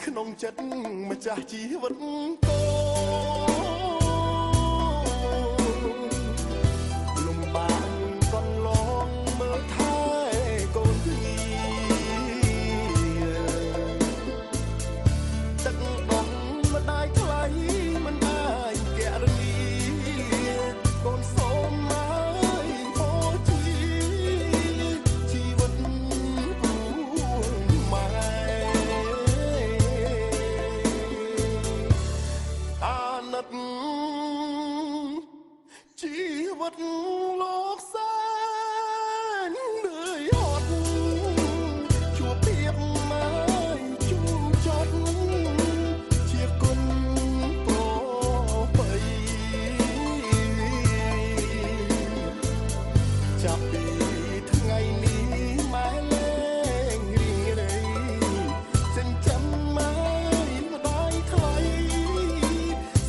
ក្នុងចិត្តម្ចាស់ជីវិតកូនលំបាកកន្លងមើលថែកូនគ្នាទឹកបងម្ដាយថ្លៃមិនអាចកែរនីកូនសូមមកពោជាជីវិតគូម៉ែជីវិតលោកសែនលឿយហត់ជួបភាពមកជួចត់ជាគុណប្របីចាប់ពីថ្ងៃនេះម៉ែលែងរៀងរៃចិញ្ចឹមម៉ែម្ដាយថ្លៃ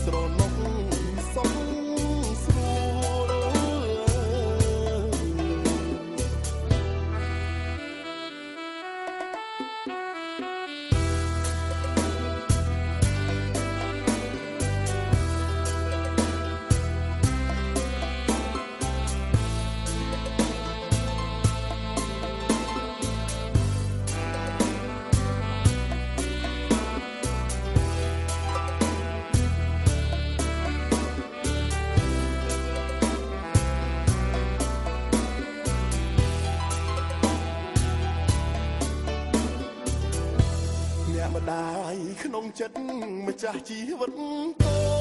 ស្រណុកសុំម្ដាយក្នុងចិត្តម្ចាស់ជីវិតកូន